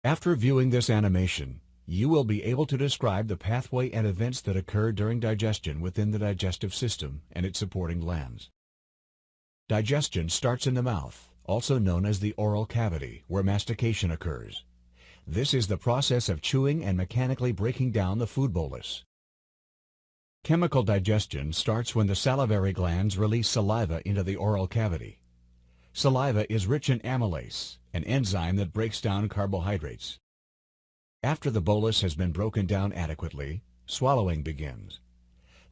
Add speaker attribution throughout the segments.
Speaker 1: After viewing this animation, you will be able to describe the pathway and events that occur during digestion within the digestive system and its supporting glands. Digestion starts in the mouth, also known as the oral cavity, where mastication occurs. This is the process of chewing and mechanically breaking down the food bolus. Chemical digestion starts when the salivary glands release saliva into the oral cavity. Saliva is rich in amylase, an enzyme that breaks down carbohydrates. After the bolus has been broken down adequately, swallowing begins.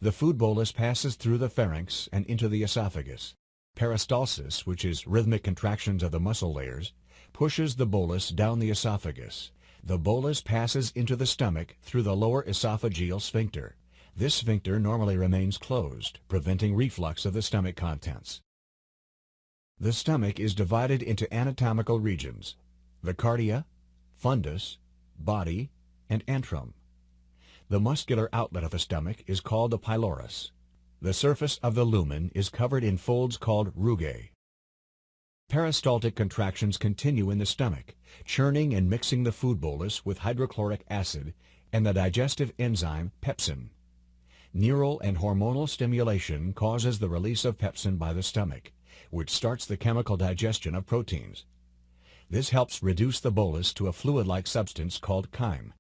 Speaker 1: The food bolus passes through the pharynx and into the esophagus. Peristalsis, which is rhythmic contractions of the muscle layers, pushes the bolus down the esophagus. The bolus passes into the stomach through the lower esophageal sphincter. This sphincter normally remains closed, preventing reflux of the stomach contents. The stomach is divided into anatomical regions: the cardia, fundus, body, and antrum. The muscular outlet of the stomach is called the pylorus. The surface of the lumen is covered in folds called rugae. Peristaltic contractions continue in the stomach, churning and mixing the food bolus with hydrochloric acid and the digestive enzyme pepsin. Neural and hormonal stimulation causes the release of pepsin by the stomach, which starts the chemical digestion of proteins. This helps reduce the bolus to a fluid-like substance called chyme.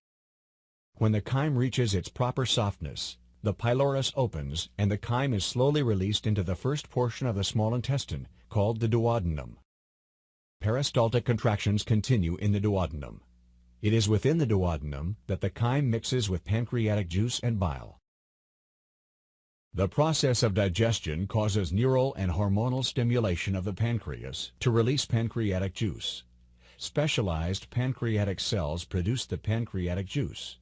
Speaker 1: When the chyme reaches its proper softness, the pylorus opens and the chyme is slowly released into the first portion of the small intestine, called the duodenum. Peristaltic contractions continue in the duodenum. It is within the duodenum that the chyme mixes with pancreatic juice and bile. The process of digestion causes neural and hormonal stimulation of the pancreas to release pancreatic juice. Specialized pancreatic cells produce the pancreatic juice.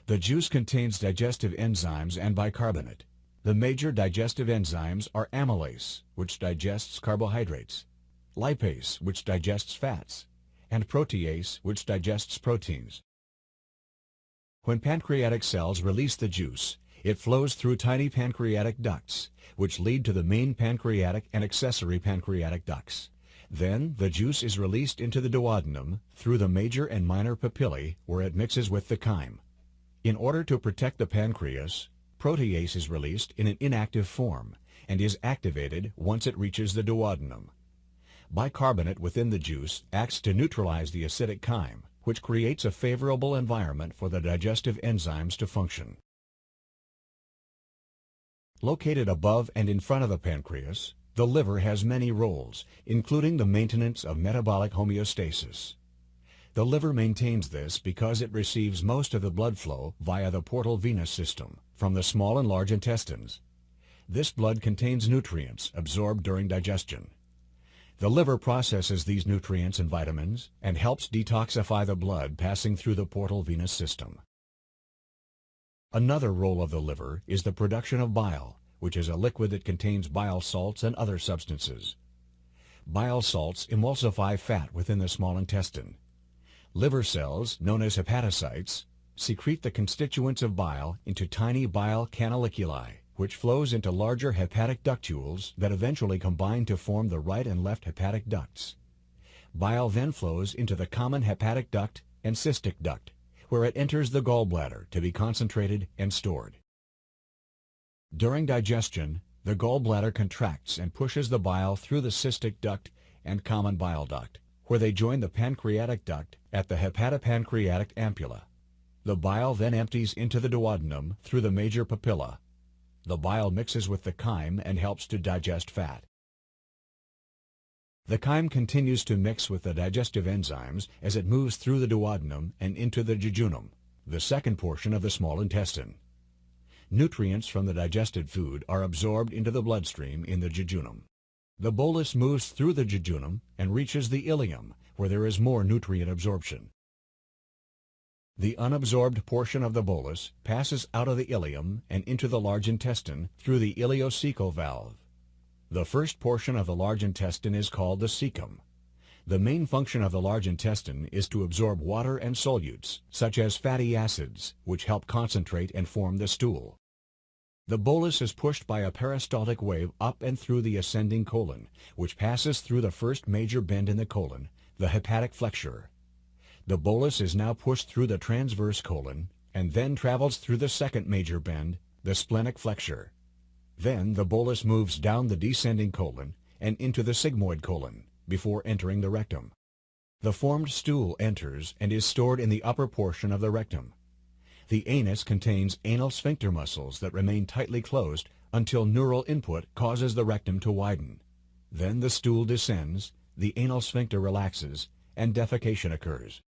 Speaker 1: The juice contains digestive enzymes and bicarbonate. The major digestive enzymes are amylase, which digests carbohydrates, lipase, which digests fats, and protease, which digests proteins. When pancreatic cells release the juice, it flows through tiny pancreatic ducts, which lead to the main pancreatic and accessory pancreatic ducts. Then, the juice is released into the duodenum through the major and minor papillae, where it mixes with the chyme. In order to protect the pancreas, protease is released in an inactive form and is activated once it reaches the duodenum. Bicarbonate within the juice acts to neutralize the acidic chyme, which creates a favorable environment for the digestive enzymes to function. Located above and in front of the pancreas, the liver has many roles, including the maintenance of metabolic homeostasis. The liver maintains this because it receives most of the blood flow via the portal venous system from the small and large intestines. This blood contains nutrients absorbed during digestion. The liver processes these nutrients and vitamins and helps detoxify the blood passing through the portal venous system. Another role of the liver is the production of bile, which is a liquid that contains bile salts and other substances. Bile salts emulsify fat within the small intestine. Liver cells, known as hepatocytes, secrete the constituents of bile into tiny bile canaliculi, which flows into larger hepatic ductules that eventually combine to form the right and left hepatic ducts. Bile then flows into the common hepatic duct and cystic duct, where it enters the gallbladder to be concentrated and stored. During digestion, the gallbladder contracts and pushes the bile through the cystic duct and common bile duct, where they join the pancreatic duct at the hepatopancreatic ampulla. The bile then empties into the duodenum through the major papilla. The bile mixes with the chyme and helps to digest fat. The chyme continues to mix with the digestive enzymes as it moves through the duodenum and into the jejunum, the second portion of the small intestine. Nutrients from the digested food are absorbed into the bloodstream in the jejunum. The bolus moves through the jejunum and reaches the ileum, where there is more nutrient absorption. The unabsorbed portion of the bolus passes out of the ileum and into the large intestine through the ileocecal valve. The first portion of the large intestine is called the cecum. The main function of the large intestine is to absorb water and solutes, such as fatty acids, which help concentrate and form the stool. The bolus is pushed by a peristaltic wave up and through the ascending colon, which passes through the first major bend in the colon, the hepatic flexure. The bolus is now pushed through the transverse colon and then travels through the second major bend, the splenic flexure. Then the bolus moves down the descending colon and into the sigmoid colon before entering the rectum. The formed stool enters and is stored in the upper portion of the rectum. The anus contains anal sphincter muscles that remain tightly closed until neural input causes the rectum to widen. Then the stool descends, the anal sphincter relaxes, and defecation occurs.